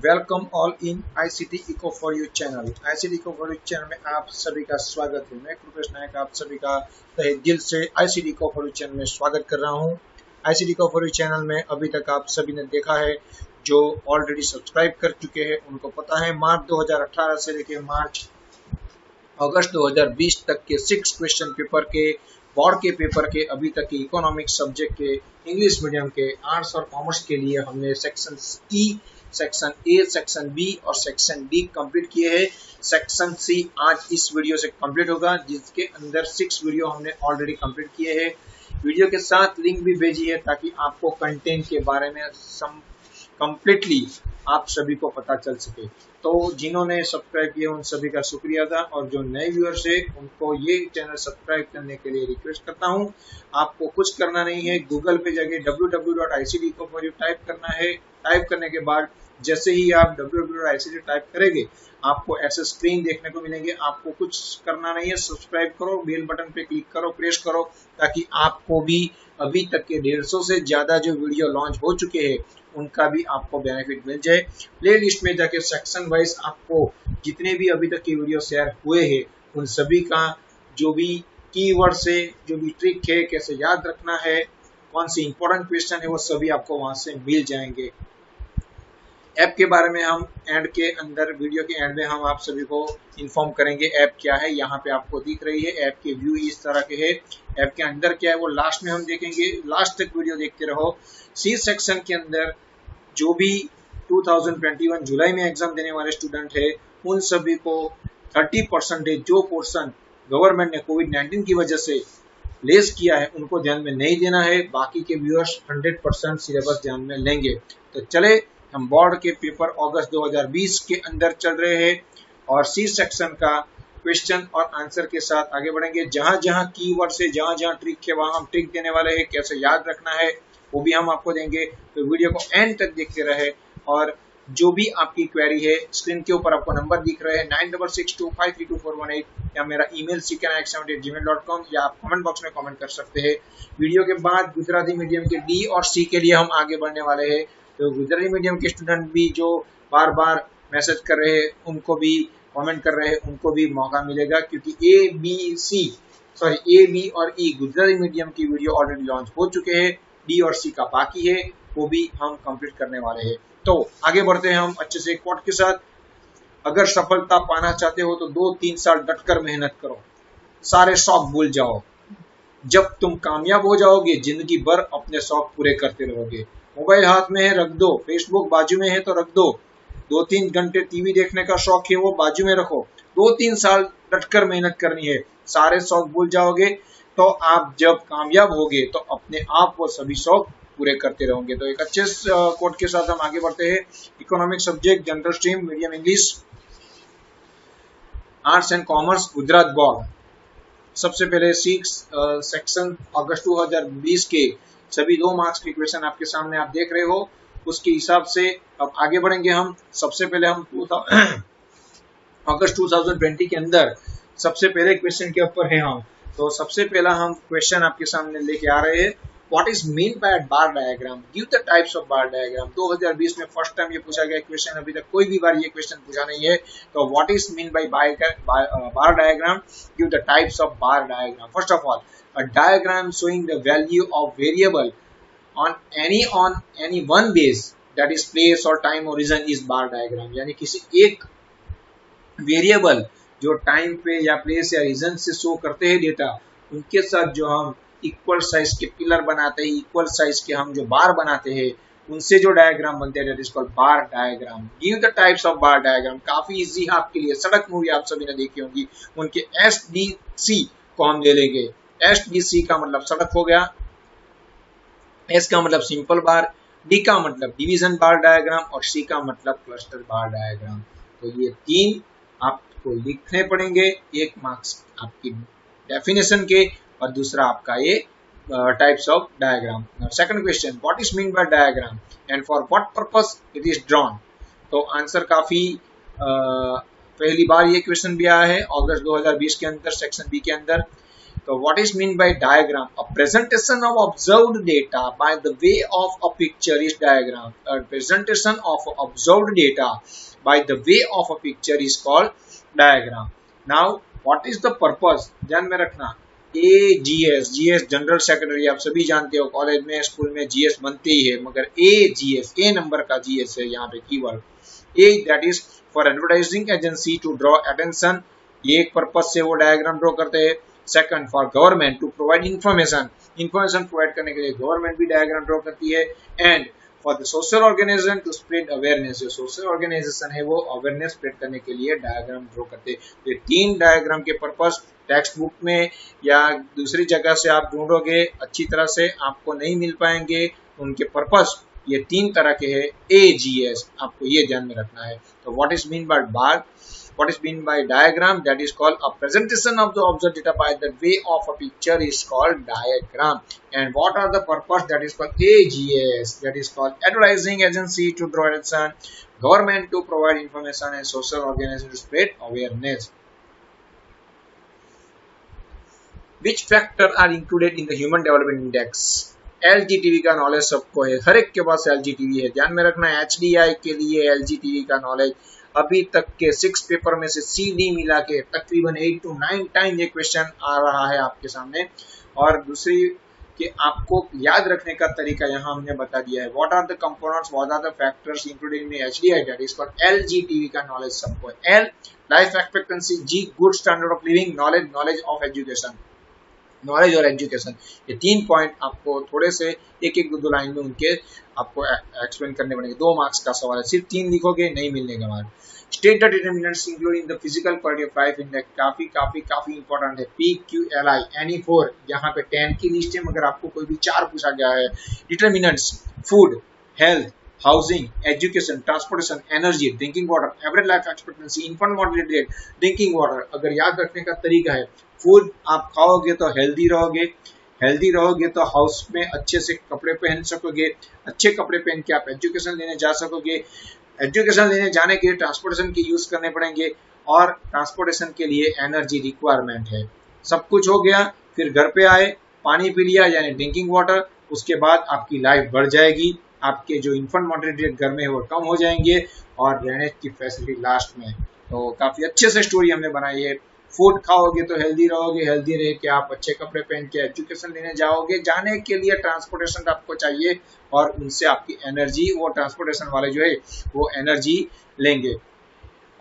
Welcome all in ICT Eco for you channel. ICT Eco for you channel में आप सभी का स्वागत है। मैं कृपेश नायक आप सभी का तहे दिल से ICT Eco for you channel में स्वागत कर रहा हूं। ICT Eco for you channel में अभी तक आप सभी ने देखा है, जो ऑलरेडी सब्सक्राइब कर चुके हैं उनको पता है, मार्च 2018 से लेकर मार्च अगस्त 2020 तक के 6 क्वेश्चन पेपर के बोर्ड के पेपर के अभी तक के इकोनॉमिक्स सब्जेक्ट के इंग्लिश मीडियम के आर्ट्स और कॉमर्स के लिए हमने section E, section A, section B और सेक्शन डी कंप्लीट किए हैं। सेक्शन सी आज इस वीडियो से कंप्लीट होगा, जिसके अंदर 6 वीडियो हमने ऑलरेडी कंप्लीट किए हैं। वीडियो के साथ लिंक भी भेजी है ताकि आपको कंटेंट के बारे में कंप्लीटली आप सभी को पता चल सके। तो जिन्होंने सब्सक्राइब किया उन सभी का शुक्रिया था, और जो नए व्यूअर्स है उनको ये चैनल सब्सक्राइब करने के लिए रिक्वेस्ट करता हूं। आपको कुछ करना नहीं है, गूगल पे जाके www.icd-eco4u टाइप करना है। टाइप करने के बाद जैसे ही आप www.icd टाइप करेंगे आपको ऐसे स्क्रीन देखने को मिलेंगे। आपको कुछ करना नहीं है, सब्सक्राइब करो, बेल बटन पे क्लिक करो, प्रेस करो, ताकि आपको भी अभी तक के 150 से ज्यादा जो वीडियो लॉन्च हो चुके हैं उनका भी आपको बेनिफिट मिल जाए। प्ले लिस्ट में जाके सेक्शन वाइज आपको जितने भी अभी तक के वीडियो शेयर हुए हैं उन सभी का जो भी कीवर्ड से, जो भी ट्रिक है, कैसे याद रखना है, कौन सी इंपॉर्टेंट क्वेश्चन है, वो सभी आपको वहां से मिल जाएंगे। ऐप के बारे में हम एंड के अंदर, वीडियो के एंड में हम आप सभी को इन्फॉर्म करेंगे ऐप क्या है। यहाँ पे आपको दिख रही है ऐप के व्यू इस तरह के है। ऐप के अंदर क्या है वो लास्ट में हम देखेंगे, लास्ट तक वीडियो देखते रहो। सी सेक्शन के अंदर जो भी 2021 जुलाई में एग्जाम देने वाले स्टूडेंट है उन सभी को 30% जो पोर्शन गवर्नमेंट ने कोविड-19 की वजह से लेस किया है उनको ध्यान में नहीं देना है। बाकी के व्यूअर्स 100% सिलेबस ध्यान में लेंगे। तो चले हम बोर्ड के पेपर अगस्त 2020 के अंदर चल रहे हैं और सी सेक्शन का क्वेश्चन और आंसर के साथ आगे बढ़ेंगे। जहां जहां कीवर्ड से, जहां जहां ट्रिक है वहां हम ट्रिक देने वाले हैं, कैसे याद रखना है वो भी हम आपको देंगे। तो वीडियो को एंड तक देखते रहे। और जो भी आपकी क्वेरी है, स्क्रीन के ऊपर आपको नंबर दिख रहे हैं 9662532418 या मेरा ईमेल cknaik78@gmail.com, या आप कमेंट बॉक्स में कमेंट कर सकते हैं। वीडियो के बाद गुजराती मीडियम के डी और सी के लिए हम आगे बढ़ने वाले हैं। तो गुजराती मीडियम के स्टूडेंट भी जो बार बार मैसेज कर रहे हैं, उनको भी कमेंट कर रहे हैं, उनको भी मौका मिलेगा, क्योंकि ए बी और ई गुजराती मीडियम की वीडियो ऑलरेडी लॉन्च हो चुके हैं। डी और सी का बाकी है, वो भी हम कंप्लीट करने वाले हैं। तो आगे बढ़ते हैं हम अच्छे से कोट के साथ। अगर सफलता पाना चाहते हो तो 2-3 साल डटकर मेहनत करो, सारे शौक भूल जाओ। जब तुम कामयाब हो जाओगे जिंदगी भर अपने शौक पूरे करते रहोगे। मोबाइल हाथ में है रख दो, फेसबुक बाजू में है तो रख दो, 2-3 घंटे टीवी देखने का शौक है वो बाजू में रखो। 2-3 साल डटकर मेहनत करनी है, सारे शौक भूल जाओगे। तो आप जब कामयाब होगे तो अपने आप वो सभी शौक पूरे करते रहोगे। तो एक अच्छे कोट के साथ हम आगे बढ़ते हैं। Economic subject, general stream, medium English, arts and commerce, Gujarat board. सबसे पहले 6 सेक्शन अगस्त 2020 के सभी 2 मार्क्स के क्वेश्चन आपके सामने आप देख रहे हो। उसके हिसाब से अब आगे बढ़ेंगे हम। सबसे पहले हम अगस्त 2020 के अंदर सबसे पहले क्वेश्चन के ऊपर है हम। तो सबसे पहला हम क्वेश्चन आपके सामने लेके आ रहे हैं। What is mean by bar diagram? Give the types of bar diagram. 2020 में फर्स्ट टाइम ये पूछा गया क्वेश्चन, अभी तक कोई भी बार ये क्वेश्चन पूछा नहीं है। तो what is mean by bar diagram? Give the types of bar diagram. First of all, a diagram showing the value of variable on any one base, that is place or time or region, is bar diagram. यानी किसी एक variable जो time पे या place या reason से show करते हैं डेटा, उनके साथ जो हम इक्वल साइज के पिलर बनाते हैं, इक्वल साइज के हम जो बार बनाते हैं, उनसे जो डायग्राम बनते हैं, that is called bar diagram. Give the types of bar diagram. काफी इजी है आपके लिए। सड़क मूवी आप सभी ने देखी होगी, उनके SDC को हम ले लेंगे। SDC का मतलब सड़क हो गया, S का मतलब सिंपल बार, D का मतलब डिवीजन बार डायग्राम और C का मतलब क्लस्टर बार डायग्राम। तो ये 3 आपको लिखने पड़ेंगे। 1 मार्क्स आपकी डेफिनेशन के और दूसरा आपका ये types of diagram. Second question, what is mean by diagram and for what purpose it is drawn. तो आंसर काफी पहली बार ये क्वेश्चन भी आया है अगस्त 2020 के अंदर, सेक्शन बी के अंदर। तो what is mean by diagram? A presentation of observed data by the way of a picture is diagram. A presentation of observed data by the way of a picture is called diagram. Now what is the purpose? ध्यान में रखना, AGS, GS general secretary आप सभी जानते हो, college में school में GS बनते ही है, मगर AGS, A नंबर का GS है यहाँ पे keyword. A that is for advertising agency to draw attention, ये एक पर्पज से वो डायग्राम ड्रॉ करते हैं. Second, for government to provide information, information provide करने के लिए गवर्नमेंट भी डायग्राम ड्रॉ करती है. And for the social organisation to spread awareness, जो सोशल ऑर्गेनाइजेशन है वो अवेयरनेस स्प्रेड करने के लिए डायग्राम ड्रॉ करते हैं. ये तीन डायग्राम के पर्पस टेक्स्ट बुक में या दूसरी जगह से आप ढूंढोगे, अच्छी तरह से आपको नहीं मिल पाएंगे. उनके पर्पस ये तीन तरह के हैं. AGS आपको ये ध्यान में रखना है. तो what is mean by bar, what is mean by diagram? That is called a presentation of the observed data by the way of a picture is called diagram. And what are the purpose? That is called AGS, that is called advertising agency to draw attention, government to provide information, and social organization to spread awareness. Which factor are included in the human development index? LGTV का knowledge सबको है, हर एक के पास LGTV है. ध्यान में रखना, HDI के लिए LGTV का नॉलेज अभी तक के 6 पेपर में से CD मिला के तकरीबन 8 to 9 टाइम ये क्वेश्चन आ रहा है आपके सामने. और दूसरी कि आपको याद रखने का तरीका यहाँ हमने बता दिया है. What are the components, what are the factors included in HDI, that is called LGTV का नॉलेज सबको है. L life expectancy, G good standard of living, knowledge, knowledge of education, knowledge और एजुकेशन. ये 3 पॉइंट आपको थोड़े से एक एक दो लाइन में उनके आपको एक्सप्लेन करने पड़ेंगे. 2 मार्क्स का सवाल है, सिर्फ 3 लिखोगे नहीं मिलने के बाद. State the determinants including the physical quality of life index, काफी काफी काफी इंपॉर्टेंट है. PQLI एनी 4 यहाँ पे 10 की लिस्ट है, मगर आपको कोई भी 4 पूछा गया है. Determinants food, health, housing, education, transportation, energy, drinking water, average life expectancy, infant mortality rate, drinking water. अगर याद रखने का तरीका है, फूड आप खाओगे तो हेल्दी रहोगे, हेल्दी रहोगे तो हाउस में अच्छे से कपड़े पहन सकोगे, अच्छे कपड़े पहन के आप एजुकेशन लेने जा सकोगे, एजुकेशन लेने जाने के लिए ट्रांसपोर्टेशन के यूज करने पड़ेंगे, और ट्रांसपोर्टेशन के लिए एनर्जी रिक्वायरमेंट है. सब कुछ हो गया, फिर घर पे आए, पानी पी लिया यानी ड्रिंकिंग वाटर, उसके बाद आपकी लाइफ बढ़ जाएगी, आपके जो इन्फेंट मॉर्टेलिटी रेट घर में है वो कम हो जाएंगे, और रहने की फैसिलिटी लास्ट में. तो काफी अच्छे से स्टोरी हमने बनाई है. फूड खाओगे तो हेल्दी रहोगे, हेल्दी रह के आप अच्छे कपड़े पहन के एजुकेशन लेने जाओगे, जाने के लिए ट्रांसपोर्टेशन आपको चाहिए, और उनसे आपकी एनर्जी, वो ट्रांसपोर्टेशन वाले जो है वो एनर्जी लेंगे.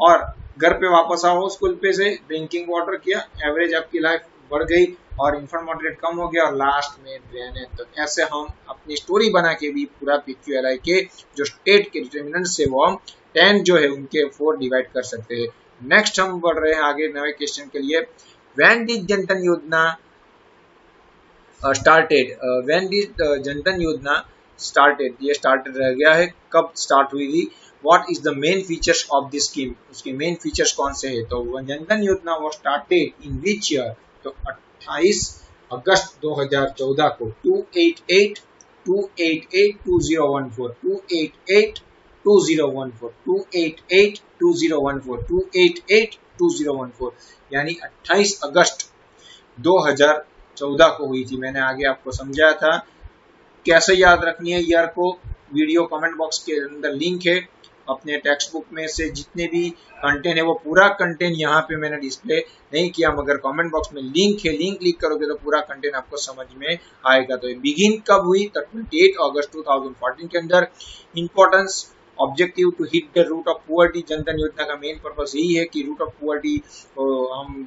और घर पे वापस आओ स्कूल पे से, ड्रिंकिंग वाटर किया, एवरेज आपकी लाइफ बढ़ गई, और इन्फेंट मॉर्टेलिटी रेट कम हो गया, और लास्ट में रहने. तो ऐसे हम अपनी स्टोरी बना के भी पूरा PQLI के जो स्टेट के डिटरमिनेंट्स है वो हम 10 जो है उनके 4 डिवाइड कर सकते हैं. नेक्स्ट हम बढ़ रहे हैं आगे नए क्वेश्चन के लिए. व्हेन डिड जनधन योजना स्टार्टेड, व्हेन डिड जनधन योजना स्टार्टेड, ये स्टार्टेड रह गया है, कब स्टार्ट हुई थी. What is the main features of this scheme, उसके मेन फीचर्स कौन से है. तो जनधन योजना वो स्टार्टेड इन विच ईयर, तो 28 अगस्त 2014 को. 288 288 2014 288 2014 288 2014 288 2014 यानी 28 अगस्त 2014 को हुई थी. मैंने आगे आपको समझाया था कैसे याद रखनी है ईयर को. वीडियो कमेंट बॉक्स के अंदर लिंक है. अपने टेक्स्ट बुक में से जितने भी कंटेंट है वो पूरा कंटेंट यहाँ पे मैंने डिस्प्ले नहीं किया, मगर कमेंट बॉक्स में लिंक है, लिंक क्लिक करोगे तो पूरा कंटेंट आपको समझ में आएगा. तो ये बिगिन कब हुई, तो 28 अगस्त 2014 के अंदर. Importance, objective to hit the root of poverty. Jan Dhan Yojana का मेन पर्पस यही है कि रूट ऑफ पुअर्टी हम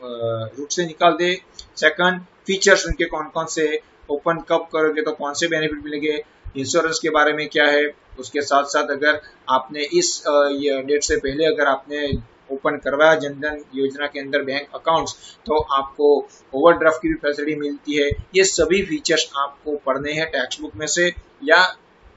रूट से निकाल दे. सेकंड, फीचर्स उनके कौन कौन से, ओपन कब करोगे तो कौन से बेनिफिट मिलेंगे, इंश्योरेंस के बारे में क्या है. उसके साथ साथ अगर आपने इस डेट से पहले अगर आपने ओपन करवाया जनधन योजना के अंदर बैंक अकाउंट्स, तो आपको ओवरड्राफ्ट की भी फैसिलिटी मिलती है. ये सभी फीचर्स आपको पढ़ने हैं टेक्स्ट बुक में से, या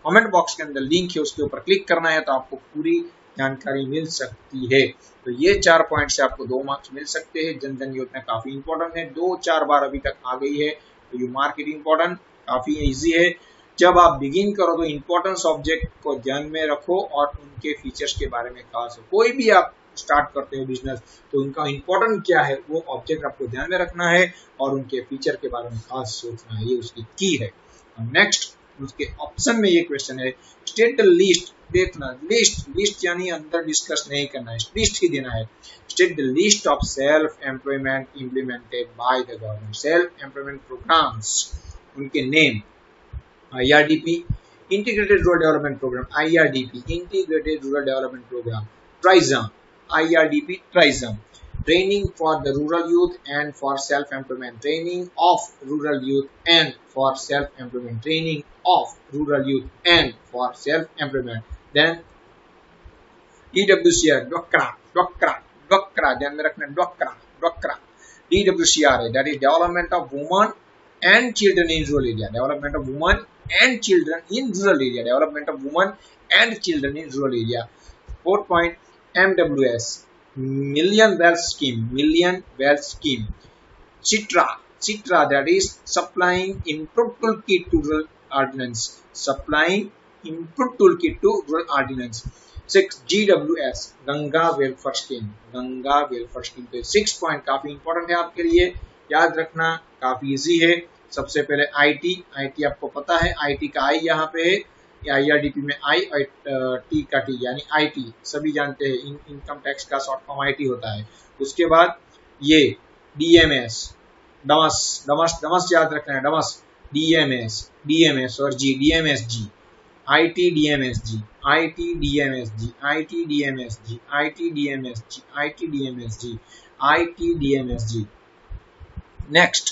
कमेंट बॉक्स के अंदर लिंक है उसके ऊपर क्लिक करना है तो आपको पूरी जानकारी मिल सकती है. तो ये 4 पॉइंट से आपको 2 मार्क्स मिल सकते हैं. जनधन योजना काफी इंपॉर्टेंट है, 2-4 बार अभी तक आ गई है, तो यू मार्क इट इंपॉर्टेंट. काफी इजी है. जब आप बिगिन करो तो इंपॉर्टेंस ऑब्जेक्ट को ध्यान में रखो और उनके फीचर्स के बारे में खास हो. कोई भी आप स्टार्ट करते हो बिजनेस तो उनका इंपॉर्टेंट क्या है वो ऑब्जेक्ट आपको ध्यान में रखना है और उनके फीचर के बारे में खास सोचना है, ये उसकी की है। नेक्स्ट उसके ऑप्शन में ये क्वेश्चन है स्टेट द लिस्ट, देखना लिस्ट यानी अंदर डिस्कस नहीं करना है, लिस्ट ही देना है। State the list of self employment implemented by the government, self employment programmes, उनके name. IRDP integrated rural development programme, IRDP integrated rural development programme. TRYSEM, IRDP TRYSEM, training for the rural youth and for self-employment, training of rural youth and for self-employment, training of rural youth and for self-employment. Then DWCR, DWCR, ध्यान में रखना DWCR, DWCR है, that is development of women and children in rural area, development of women and children in rural area, development of women and children in rural area. 4 point MWS, Million Wealth Scheme, Million Wealth Scheme. CITRA, that is supplying input toolkit to rural ordinance, supplying input toolkit to rural ordinance. 6 GWS, Ganga welfare scheme, Ganga welfare scheme. तो 6 point काफी important है आपके लिए, याद रखना, काफी easy है। सबसे पहले IT आपको पता है, IT का I यहाँ पे है, IRDP में I और T का T यानी IT सभी जानते हैं, इनकम टैक्स का शॉर्ट फॉर्म IT होता है। उसके बाद ये DMS, डमस याद रखना है, डमस, DMS और G, DMSG, ITDMSG, ITDMSG, ITDMSG, ITDMSG, ITDMSG, ITDMSG। Next,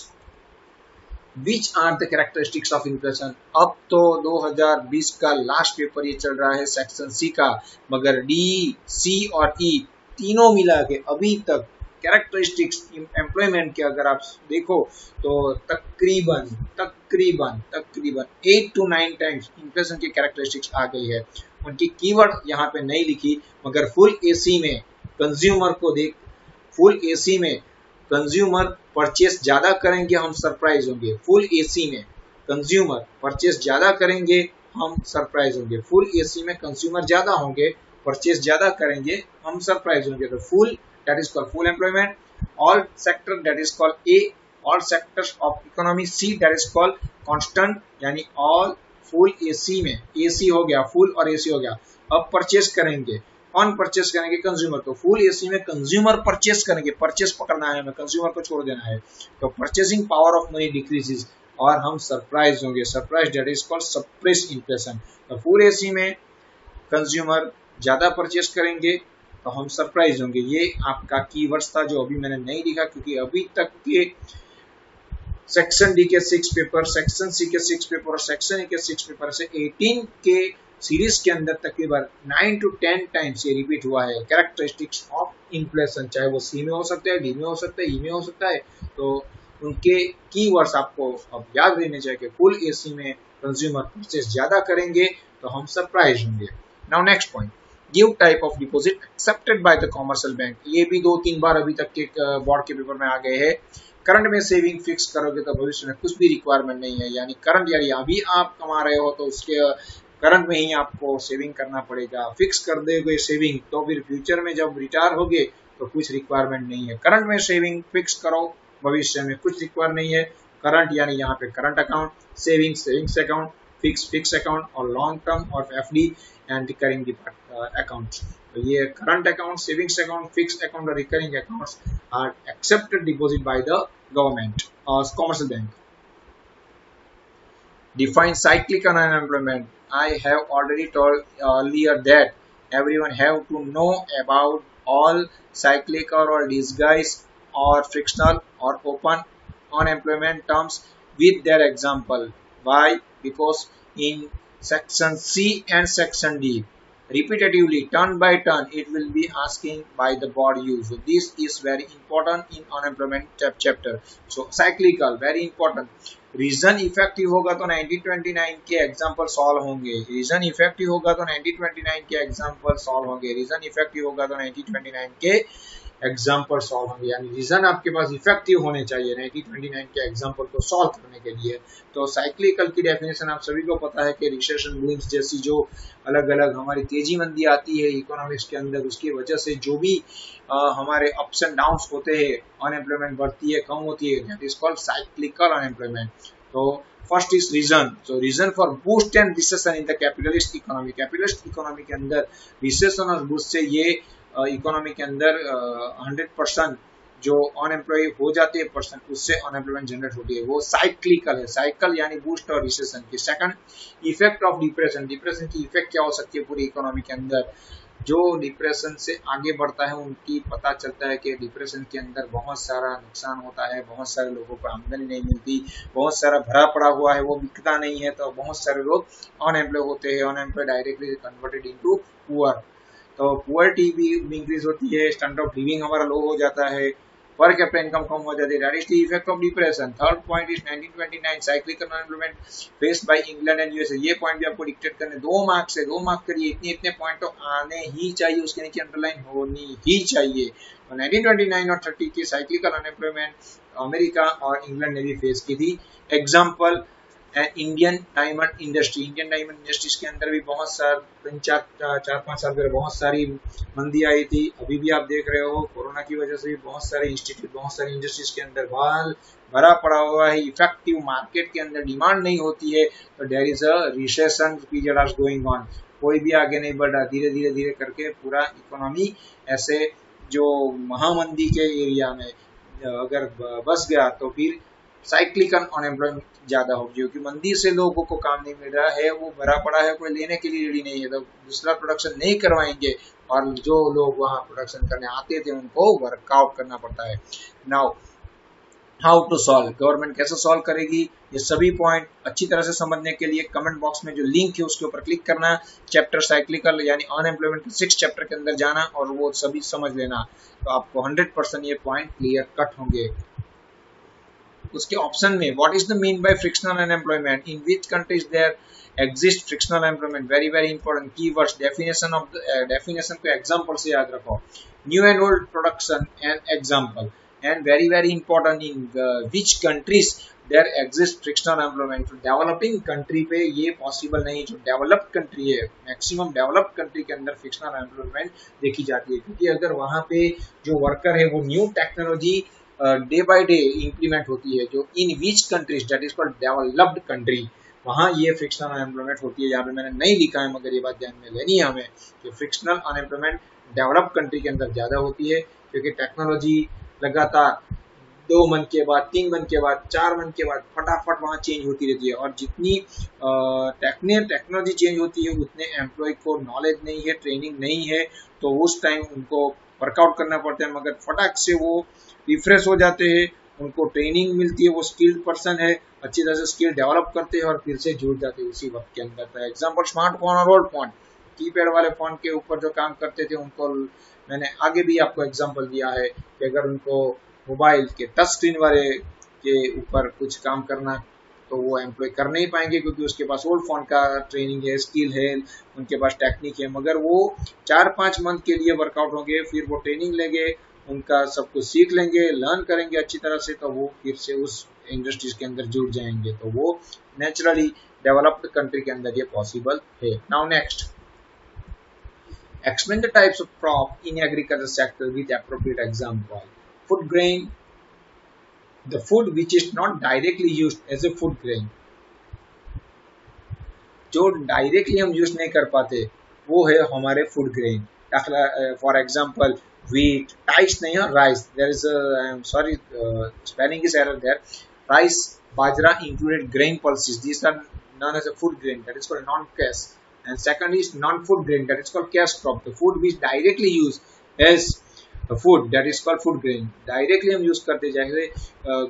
Which are the characteristics of inflation? अब तो 2020 का लास्ट पेपर ये चल रहा है सेक्शन सी का, मगर डी, सी और ई तीनों मिला के अभी तक कैरेक्टरिस्टिक्स एम्प्लॉयमेंट के अगर आप देखो तो तकरीबन 8 to 9 टाइम्स इन्फ्लेशन की कैरेक्टरिस्टिक्स आ गई है। उनकी कीवर्ड यहाँ पे नहीं लिखी, मगर फुल एसी में कंज्यूमर को देख, फुल एसी में कंज्यूमर परचेस ज्यादा करेंगे हम सरप्राइज होंगे, फुल एसी में कंज्यूमर परचेस ज्यादा करेंगे हम सरप्राइज होंगे, फुल एसी में कंज्यूमर ज्यादा होंगे परचेस ज्यादा करेंगे हम सरप्राइज होंगे। तो full that is called full employment, all sector that is called a, all sectors of economy see that is called constant, यानी ऑल फुल एसी में, एसी हो गया फुल और एसी हो गया। अब परचेस करेंगे, कौन परचेस करेंगे? कंज्यूमर। तो फुल एसी में कंज्यूमर परचेस करेंगे, परचेस पकड़ना है हमें, कंज्यूमर को छोड़ देना है, तो purchasing power of money decreases और हम सरप्राइज होंगे, surprise that is called suppress inflation. तो फुल एसी में कंज्यूमर ज्यादा परचेस करेंगे तो हम सरप्राइज होंगे। ये आपका कीवर्ड्स था जो अभी मैंने नहीं लिखा, क्योंकि अभी तक के सेक्शन डी के 6 पेपर, सेक्शन सी के 6 पेपर और सेक्शन ए के 6 पेपर से 18 के सीरीज के अंदर तकरीबन 9 to 10 टाइम्स ये रिपीट हुआ है कैरेक्टरिस्टिक्स ऑफ इन्फ्लेशन, चाहे वो सी में हो सकता है, डी में हो सकता है, ई में हो सकता है। तो उनके कीवर्ड्स आपको अब याद रहने चाहिए कि फुल एसी में कंज्यूमर परचेस ज्यादा करेंगे तो हम सरप्राइज होंगे। Now next point, give type of deposit accepted by the commercial bank. ये भी 2-3 बार अभी तक के बोर्ड के पेपर में आ गए हैं। करंट में सेविंग फिक्स करोगे तो भविष्य में कुछ भी रिक्वायरमेंट नहीं है, यानी करंट यानी अभी आप कमा रहे हो तो उसके करंट में ही आपको सेविंग करना पड़ेगा। फिक्स कर दोगे सेविंग तो फिर फ्यूचर में जब रिटायर होगे तो कुछ रिक्वायरमेंट नहीं है। करंट में सेविंग फिक्स करो, भविष्य में कुछ रिक्वायर नहीं है। करंट यानी यहाँ पे current account, savings account, fix account और लॉन्ग टर्म और FD एंड रिकरिंग अकाउंट। तो ये current account, savings account, fix account और recurring accounts are accepted deposit by the government और commercial bank. Define cyclical unemployment. I have already told earlier that everyone have to know about all cyclical or disguised or frictional or open unemployment terms with their example. Why? Because in section C and section D, repetitively, turn by turn, it will be asking by the board use. So this is very important in unemployment chapter. So cyclical, very important. Reason effective होगा तो 1929 के example solve होंगे, reason effective होगा तो 1929 के example solve होंगे, reason effective होगा तो 1929 के एग्जाम्पल सॉल्व होंगे, यानी रीजन आपके पास इफेक्टिव होने चाहिए 1929 के एग्जाम्पल को सॉल्व करने के लिए। तो साइक्लिकल की डेफिनेशन आप सभी को पता है कि रिसेशन बूम्स जैसी जो अलग अलग हमारी तेजी मंदी आती है इकोनॉमिक्स के अंदर, उसकी वजह से जो भी हमारे अप्स एंड डाउन्स होते हैं, अनएम्प्लॉयमेंट बढ़ती है कम होती है, that is called cyclical unemployment. तो first is reason, so reason for boost and recession in the capitalist economy, capitalist economy के अंदर रिसेशन और बूस्ट से ये इकोनॉमी के अंदर 100% जो अनएम्प्लॉय हो जाते हैं पर्सन, उससे अनएम्प्लॉयमेंट जनरेट होती है, वो साइक्लिकल है। साइकिल यानी बूस्ट और रिसेशन की। Second, effect of depression, depression की इफेक्ट क्या हो सकती है पूरी इकोनॉमी के अंदर। जो डिप्रेशन से आगे बढ़ता है उनकी पता चलता है कि डिप्रेशन के अंदर बहुत सारा नुकसान होता है, बहुत सारे लोगों को आमदनी नहीं मिलती, बहुत सारा भरा पड़ा हुआ है वो बिकता नहीं है, तो बहुत सारे लोग अनएम्प्लॉय होते हैं, unemployed directly converted into poor, तो पुअरिटी भी इंक्रीज होती है, स्टैंडर्ड ऑफ लिविंग हमारा लो हो जाता है, पर कैपिटा इनकम कम हो जाती है, that is the effect of depression. Third point is 1929 cyclical unemployment faced by England and USA. ये पॉइंट भी आपको डिक्टेट करने 2 मार्क्स से 2 मार्क करिए, इतने पॉइंट तो आने ही चाहिए, उसके नीचे अंडरलाइन होनी ही चाहिए। 1929 और 30 की साइक्लिकल अनएम्प्लॉयमेंट अमेरिका और इंग्लैंड ने भी फेस की थी। Example Indian diamond industry, Indian diamond industries के अंदर भी बहुत सार 4-5 साल पहले बहुत सारी मंदी आई थी। अभी भी आप देख रहे हो कोरोना की वजह से भी बहुत सारे इंस्टीट्यूट, बहुत सारी इंडस्ट्रीज के अंदर बाल भरा पड़ा हुआ है, इफेक्टिव मार्केट के अंदर डिमांड नहीं होती है, तो there is a recession period are going on, कोई भी आगे नहीं बढ़ रहा, धीरे धीरे करके पूरा इकोनॉमी ऐसे जो महामंदी के एरिया में अगर बस गया तो फिर साइक्लिकल अनएम्प्लॉयमेंट ज्यादा होगी, क्योंकि मंदी से लोगों को काम नहीं मिल रहा है, वो भरा पड़ा है, कोई लेने के लिए रेडी नहीं है, तो दूसरा प्रोडक्शन नहीं करवाएंगे और जो लोग वहां प्रोडक्शन करने आते थे उनको वर्कआउट करना पड़ता है। Now how to solve, government कैसे सॉल्व करेगी, ये सभी पॉइंट अच्छी तरह से समझने के लिए कमेंट बॉक्स में जो लिंक है उसके ऊपर क्लिक करना, चैप्टर साइक्लिकल यानी अनएम्प्लॉयमेंट के 6 चैप्टर के अंदर जाना और वो सभी समझ लेना, तो आपको 100% ये पॉइंट क्लियर कट होंगे। उसके ऑप्शन में what is the mean by frictional unemployment, in which countries there exist frictional unemployment, very important keywords, definition of the definition को एग्जांपल से याद रखो, new and old production and example, and very important in which countries there exist frictional employment. Developing country पे ये possible नहीं, जो developed country है maximum developed country के अंदर फ्रिक्शनल एम्प्लॉयमेंट देखी जाती है, क्योंकि अगर वहां पे जो वर्कर है वो new technology day by day implement होती है, जो in which countries that is called developed country, वहां ये फ्रिक्शनल अनएम्प्लॉयमेंट होती है। यहाँ पे मैंने नहीं लिखा है मगर ये बात ध्यान में लेनी है हमें कि फ्रिक्शनल अनएम्प्लॉयमेंट डेवलप्ड कंट्री के अंदर ज्यादा होती है, क्योंकि टेक्नोलॉजी लगातार 2 मंथ के बाद, 3 मंथ के बाद, 4 मंथ के बाद फटाफट वहां चेंज होती रहती है, और जितनी टेक्नोलॉजी चेंज होती है उतने एम्प्लॉय को नॉलेज नहीं है, ट्रेनिंग नहीं है, तो उस टाइम उनको वर्कआउट करना पड़ता है, मगर फटाक से वो रिफ्रेश हो जाते हैं, उनको ट्रेनिंग मिलती है, वो स्किल्ड पर्सन है, अच्छी तरह से स्किल डेवलप करते हैं और फिर से जुड़ जाते हैं उसी वक्त के अंदर। तो एग्जाम्पल स्मार्टफोन और ओल्ड फोन, कीपैड वाले फोन के ऊपर जो काम करते थे उनको मैंने आगे भी आपको एग्जाम्पल दिया है कि अगर उनको मोबाइल के टच स्क्रीन वाले के ऊपर कुछ काम करना तो वो एम्प्लॉय कर नहीं पाएंगे, क्योंकि उसके पास ओल्ड फोन का ट्रेनिंग है, स्किल है, उनके पास टेक्निक है, मगर वो 4-5 मंथ के लिए वर्कआउट होंगे, फिर वो ट्रेनिंग लेंगे, उनका सब कुछ सीख लेंगे, लर्न करेंगे अच्छी तरह से, तो वो फिर से उस इंडस्ट्रीज के अंदर जुड़ जाएंगे, तो वो नेचुरली डेवलप्ड कंट्री के अंदर ये पॉसिबल है। Now next, explain the types of crop in agriculture sector with appropriate example. Food grain, the food which is not directly used as a food grain, जो डायरेक्टली हम use नहीं कर पाते वो है हमारे food grain. For example wheat, rice नहीं है, rice, there is a, I am sorry, spelling is error there, rice, bajra included grain pulses, these are known as a food grain, that is called non-cash, and second is non-food grain, that is called cash crop, the food which directly used as a food, that is called food grain, directly हम use करते जैसे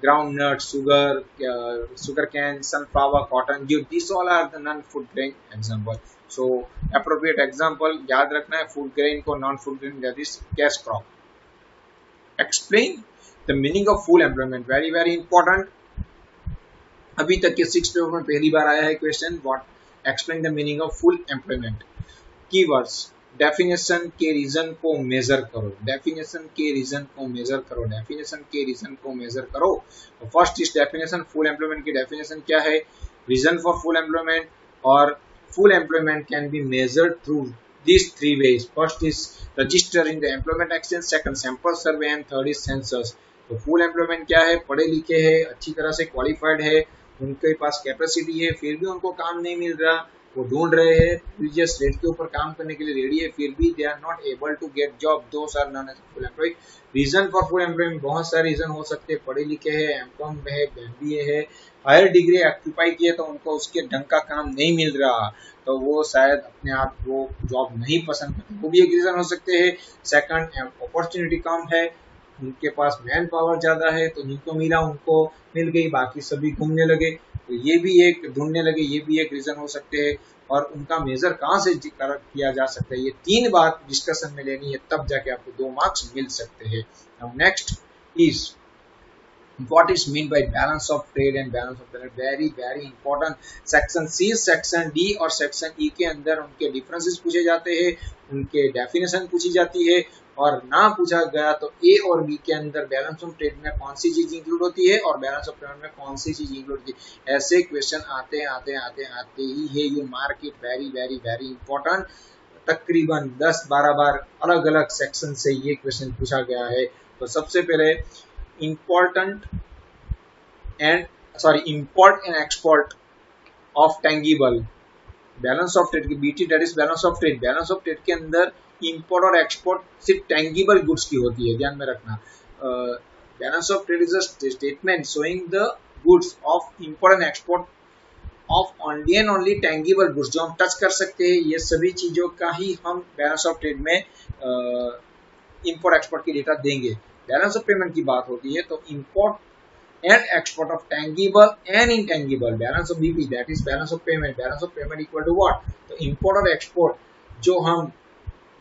ground nut, sugar cane, sunflower, cotton, these all are the non-food grain example. So appropriate example याद रखना है, food grain को non-food grain, that is cash crop. Explain the meaning of full employment, very important, अभी तक के 6 paper में पहली बार आया है question, what explain the meaning of full employment. Keywords, definition के रीजन को मेजर करो, डेफिनेशन के रीजन को मेजर करो, डेफिनेशन के रीजन को मेजर करो। First is definition, full employment की डेफिनेशन क्या है, रीजन फॉर फुल एम्प्लॉयमेंट, और full employment can be measured through these three ways. First is register in the employment exchange, second sample survey, and third is census. तो full employment क्या है, पढ़े लिखे हैं, अच्छी तरह से क्वालिफाइड है, उनके पास कैपेसिटी है, फिर भी उनको काम नहीं मिल रहा, वो ढूंढ रहे हैं, प्रीवियस रेट के ऊपर काम करने के लिए रेडी है, फिर भी they are not able to get job, those are non as full employ. Reason for full employment बहुत सारे रीजन हो सकते हैं, पढ़े लिखे हैं, एमकॉम है, एमबीए है, हायर डिग्री ऑक्यूपाई किए तो उनको उसके ढंग का काम नहीं मिल रहा, तो वो शायद अपने आप वो जॉब नहीं पसंद करते, वो भी एक रीजन हो सकते हैं। सेकंड, अपॉर्चुनिटी कम है, उनके पास मैन पावर ज्यादा है, तो जिनको मिला उनको मिल गई, बाकी सभी घूमने लगे, तो ये भी एक ढूंढने लगे, ये भी एक रीजन हो सकते हैं। और उनका मेजर कहाँ से किया जा सकता है, ये तीन बात डिस्कशन में लेनी है, तब जाके आपको 2 मार्क्स मिल सकते हैं। Now next is what is mean by balance of trade and balance of payment, very important। Section C, section D और सेक्शन ई के अंदर उनके डिफरेंसेस पूछे जाते हैं, उनके डेफिनेशन पूछी जाती है, और ना पूछा गया तो ए और बी के अंदर बैलेंस ऑफ ट्रेड में कौन सी चीज इंक्लूड होती है और बैलेंस ऑफ पेमेंट में कौन सी चीज इंक्लूड होती है, ऐसे क्वेश्चन आते ही है, you mark it, very important. तकरीबन 10-12 बार अलग अलग सेक्शन से ये क्वेश्चन पूछा गया है। तो सबसे पहले import and export of tangible, balance of trade की BT, that is balance of trade. Balance of trade के अंदर इंपोर्ट और एक्सपोर्ट सिर्फ टेंगिबल गुड्स की होती है, ध्यान में रखना। Balance of trade is a statement showing the goods of import and export of only and only tangible goods, जो हम टच कर सकते हैं, ये सभी चीजों का ही हम बैलेंस ऑफ ट्रेड में इंपोर्ट एक्सपोर्ट की डेटा देंगे। बैलेंस ऑफ पेमेंट की बात होती है तो import and export of tangible and intangible, balance of BP, that is balance of payment, balance of payment equal to what, तो import और export जो हम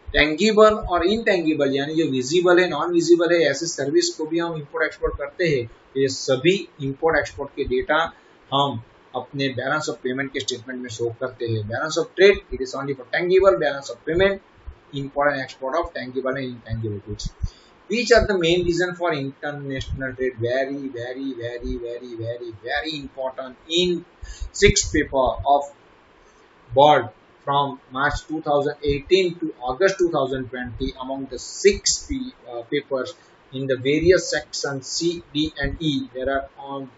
tangible और intangible यानी जो visible है, non visible है, ऐसे सर्विस को भी हम import export करते हैं, तो ये सभी import export के डेटा हम अपने बैलेंस ऑफ पेमेंट के स्टेटमेंट में शो करते हैं। Balance of trade it is only for tangible, balance of payment import and export of tangible and intangible goods। Which are the main reason for international trade? Very important in 6th paper of board from March 2018 to August 2020, among the 6 papers in the various sections C, D and E, there are on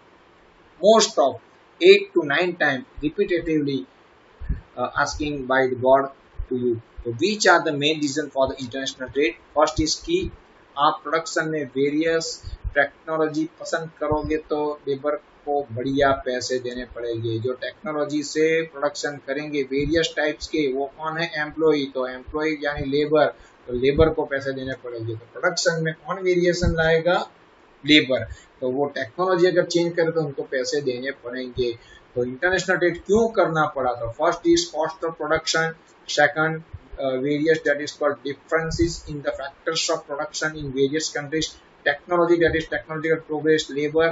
most of 8 to 9 times repetitively asking by the board to you. So which are the main reason for the international trade? First is key, आप production में various technology पसंद करोगे तो labour को बढ़िया पैसे देने पड़ेंगे। जो टेक्नोलॉजी से प्रोडक्शन करेंगे वेरियस टाइप्स के, वो कौन है, एम्प्लॉय, तो एम्प्लॉय यानी लेबर, तो लेबर को पैसे देने पड़ेंगे। तो प्रोडक्शन में कौन वेरिएशन लाएगा, लेबर, तो वो टेक्नोलॉजी अगर चेंज करे तो उनको पैसे देने पड़ेंगे। तो इंटरनेशनल ट्रेड क्यों करना पड़ा, तो first is cost of production, second various, that is called differences in the factors of production in various countries, technology, that is technological progress, labor,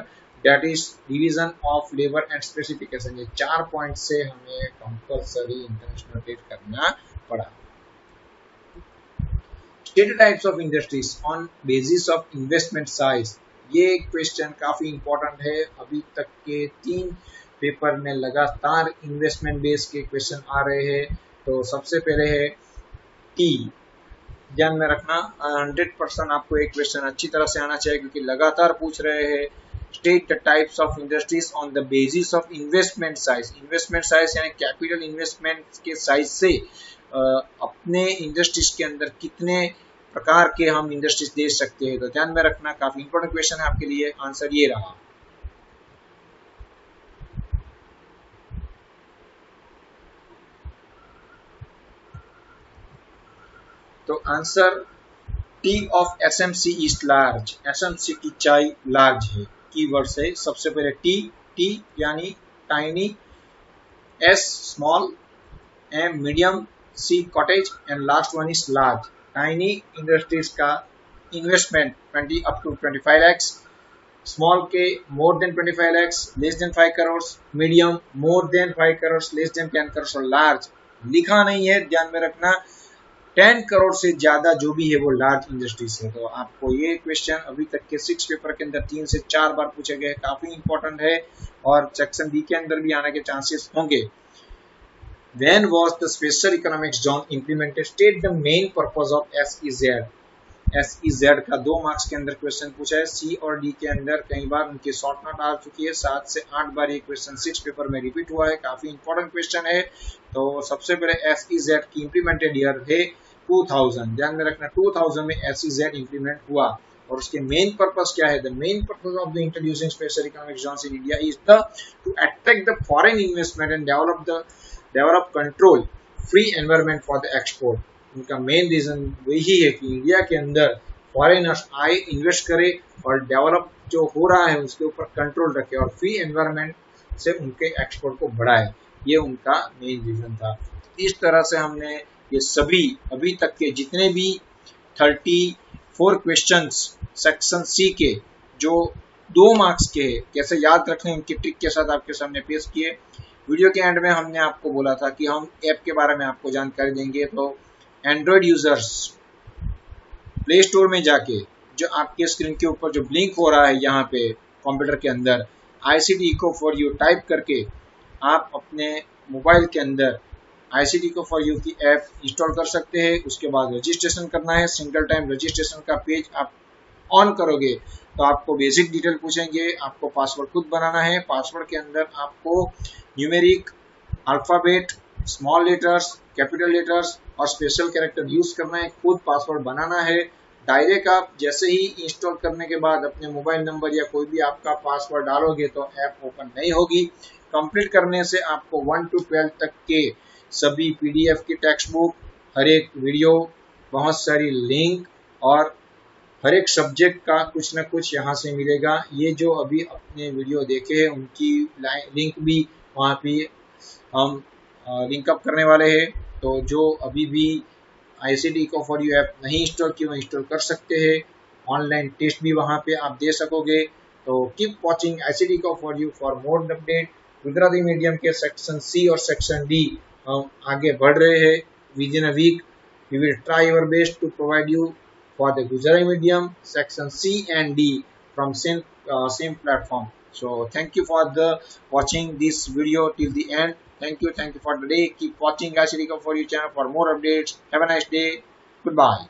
that is division of labor and specification। ये 4 point से हमें compulsory international trade करना पड़ा। State types of industries on basis of investment size, ये question काफी important है। अभी तक के 3 पेपर में लगातार इन्वेस्टमेंट बेस के क्वेश्चन आ रहे हैं। तो सबसे पहले है टी, ध्यान में रखना 100% आपको एक क्वेश्चन अच्छी तरह से आना चाहिए क्योंकि लगातार पूछ रहे हैं। State the types of industries on the basis of investment size, investment size यानी कैपिटल इन्वेस्टमेंट के साइज से अपने इंडस्ट्रीज के अंदर कितने प्रकार के हम इंडस्ट्रीज दे सकते हैं। तो ध्यान में रखना, काफी इंपॉर्टेंट क्वेश्चन है आपके लिए। आंसर ये रहा। तो answer T of SMC is large, SMC की चाय लार्ज है, कीवर्ड से सबसे पहले टी यानी tiny, S small, M medium, C cottage and last one is large. Tiny industries का investment 20 up to 25 lakhs, small के more than 25 lakhs, less than 5 crore, medium more than 5 crore, less than 10 crore, और large लिखा नहीं है, ध्यान में रखना। 10 करोड़ से ज्यादा जो भी है वो लार्ज इंडस्ट्रीज है। तो आपको ये क्वेश्चन अभी तक के 6 पेपर के अंदर 3 से 4 बार पूछे गए, काफी इंपॉर्टेंट है और सेक्शन बी के अंदर भी आने के चांसेस होंगे। When was the special economic zone implemented? State the main purpose of SEZ. SEZ का 2 मार्क्स के अंदर क्वेश्चन पूछा है। सी और डी के अंदर कई बार उनकी शॉर्ट नोट आ चुकी है, 7 से 8 बार ये क्वेश्चन 6 पेपर में रिपीट हुआ है, काफी इंपॉर्टेंट क्वेश्चन है। तो सबसे पहले SEZ की इम्प्लीमेंटेड ईयर है 2000, ध्यान में रखना 2000 में SEZ इम्प्लीमेंट हुआ और उसके मेन पर्पस क्या है? The main purpose of the introducing special economic zones in India is the two attract the foreign investment and develop control free environment for the export. उनका मेन रीजन वही है कि India के अंदर foreigners आए, invest करे और develop जो हो रहा है उसके ऊपर कंट्रोल रखे और फ्री एनवायरनमेंट से उनके एक्सपोर्ट को बढ़ाए, ये उनका मेन रीजन था। इस तरह से हमने ये सभी अभी तक के जितने भी 34 क्वेश्चंस सेक्शन सी के जो 2 मार्क्स के है, कैसे याद रखने उनकी ट्रिक के साथ आपके सामने पेश किए। वीडियो के एंड में हमने आपको बोला था कि हम ऐप के बारे में आपको जानकारी देंगे। तो एंड्रॉयड यूजर्स प्ले स्टोर में जाके जो आपके स्क्रीन के ऊपर जो ब्लिंक हो रहा है यहाँ पे कंप्यूटर के अंदर ICT Eco for You type करके आप अपने मोबाइल के अंदर ICT Eco for You की ऐप इंस्टॉल कर सकते हैं। उसके बाद रजिस्ट्रेशन करना है, सिंगल टाइम रजिस्ट्रेशन का पेज आप ऑन करोगे तो आपको बेसिक डिटेल पूछेंगे, आपको पासवर्ड खुद बनाना है। पासवर्ड के अंदर आपको numeric, alphabet, small letters, capital letters और स्पेशल कैरेक्टर यूज करना है, खुद पासवर्ड बनाना है। डायरेक्ट आप जैसे ही इंस्टॉल करने के बाद अपने मोबाइल नंबर या कोई भी आपका पासवर्ड डालोगे तो ऐप ओपन नहीं होगी। कंप्लीट करने से आपको 1 to 12 तक के सभी PDF की टेक्स्ट बुक, हर एक वीडियो, बहुत सारी लिंक और हर एक सब्जेक्ट का कुछ न कुछ यहाँ से मिलेगा। ये जो अभी अपने वीडियो देखे हैं उनकी लिंक भी वहाँ पे हम लिंकअप करने वाले हैं। तो जो अभी भी ICT Eco for You app नहीं इंस्टॉल की वो इंस्टॉल कर सकते हैं। ऑनलाइन टेस्ट भी वहाँ पे आप दे सकोगे। तो keep watching ICT Eco for You for more update. Gujarati medium के सेक्शन सी और सेक्शन डी हम आगे बढ़ रहे हैं। Within a week we will try our best to provide you for the Gujarati medium section C and D from same platform. So thank you for the watching this video till the end. Thank you for the day. Keep watching ICT Eco for You channel for more updates. Have a nice day. Goodbye.